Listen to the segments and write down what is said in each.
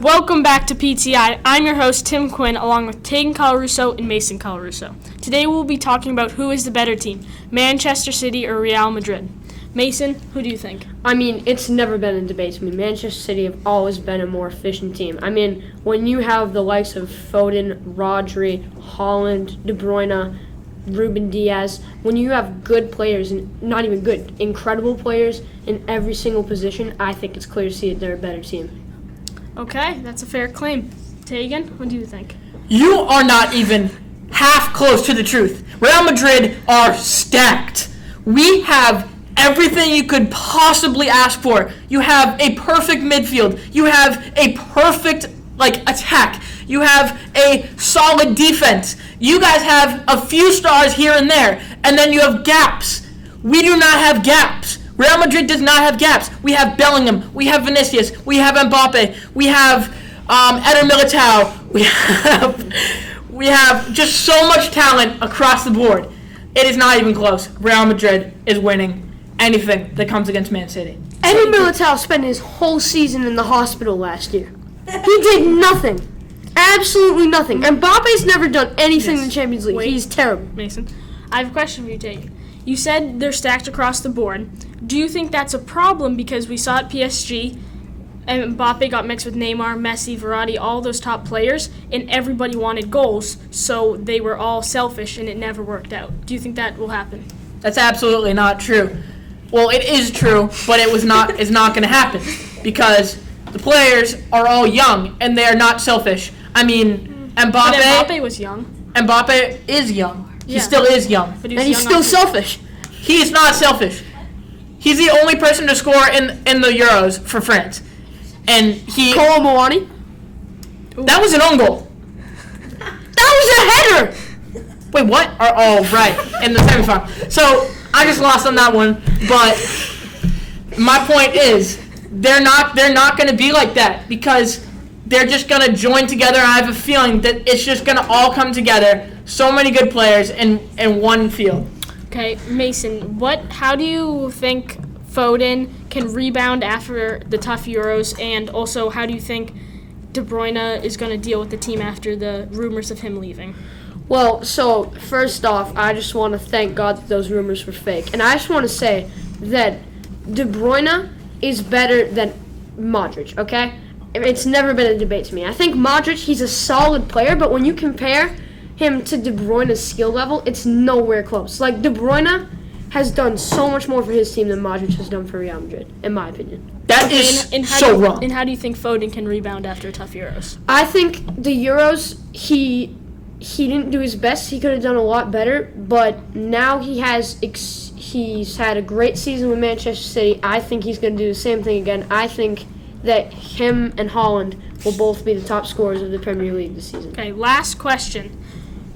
Welcome back to PTI. I'm your host, Tim Quinn, along with Tegan Colarusso and Mason Colarusso. Today we'll be talking about who is the better team, Manchester City or Real Madrid. Mason, who do you think? I mean, it's never been in debate to me. Manchester City have always been a more efficient team. I mean, when you have the likes of Foden, Rodri, Haaland, De Bruyne, Ruben Diaz, when you have good players, and not even good, incredible players in every single position, I think it's clear to see that they're a better team. Okay, that's a fair claim. Tegan, what do you think? You are not even half close to the truth. Real Madrid are stacked. We have everything you could possibly ask for. You have a perfect midfield. You have a perfect attack. You have a solid defense. You guys have a few stars here and there, and then you have gaps. We do not have gaps. Real Madrid does not have gaps. We have Bellingham. We have Vinicius. We have Mbappe. We have Eder Militao. We have just so much talent across the board. It is not even close. Real Madrid is winning anything that comes against Man City. Eder Militao spent his whole season in the hospital last year. He did nothing. Absolutely nothing. Mbappe's never done anything in the Champions League. He's terrible. Mason, I have a question for you, Tegan. You said they're stacked across the board. Do you think that's a problem because we saw at PSG and Mbappe got mixed with Neymar, Messi, Verratti, all those top players, and everybody wanted goals, so they were all selfish and it never worked out. Do you think that will happen? That's absolutely not true. Well, it is true, but it's not going to happen because the players are all young and they are not selfish. I mean, Mbappe was young. Mbappe is young. He Yeah. still is young. But And he's still selfish. He is not selfish. He's the only person to score in the Euros for France. And he... Kolo Muani? That was an own goal. That was a header! Wait, what? Oh, right. In the semifinal. So, I just lost on that one. But my point is, they're not going to be like that because they're just going to join together. I have a feeling that it's just going to all come together. So many good players in one field. Okay, Mason, how do you think Foden can rebound after the tough Euros, and also how do you think De Bruyne is going to deal with the team after the rumors of him leaving? Well, so first off, I just want to thank God that those rumors were fake. And I just want to say that De Bruyne is better than Modric, okay? It's never been a debate to me. I think Modric, he's a solid player, but when you compare him to De Bruyne's skill level, it's nowhere close. Like, De Bruyne has done so much more for his team than Modric has done for Real Madrid, in my opinion. That is so wrong. And how do you think Foden can rebound after a tough Euros? I think the Euros, he didn't do his best. He could have done a lot better, but now he's had a great season with Manchester City. I think he's going to do the same thing again. I think that him and Haaland will both be the top scorers of the Premier League this season. Okay, last question.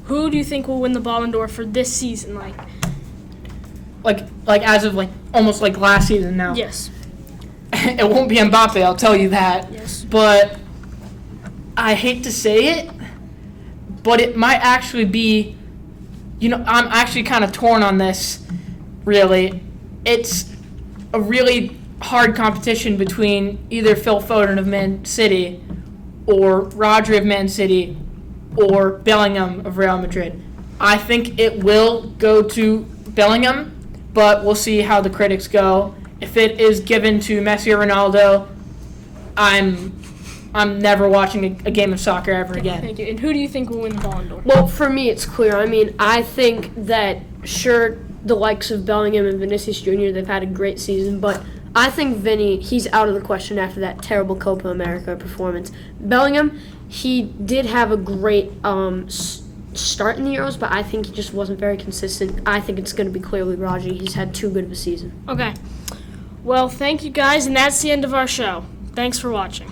Who do you think will win the Ballon d'Or for this season? Like as of almost like last season now. Yes. It won't be Mbappe, I'll tell you that. Yes. But I hate to say it, but it might actually be, I'm actually kind of torn on this, really. It's a really hard competition between either Phil Foden of Man City or Rodri of Man City or Bellingham of Real Madrid. I think it will go to Bellingham, but we'll see how the critics go. If it is given to Messi or Ronaldo, I'm never watching a game of soccer ever again. Thank you. And who do you think will win the Ballon d'Or? Well, for me, it's clear. I mean, I think that, sure, the likes of Bellingham and Vinicius Jr., they've had a great season, but I think Vinny, he's out of the question after that terrible Copa America performance. Bellingham, he did have a great start in the Euros, but I think he just wasn't very consistent. I think it's going to be clearly Rodri. He's had too good of a season. Okay. Well, thank you guys, and that's the end of our show. Thanks for watching.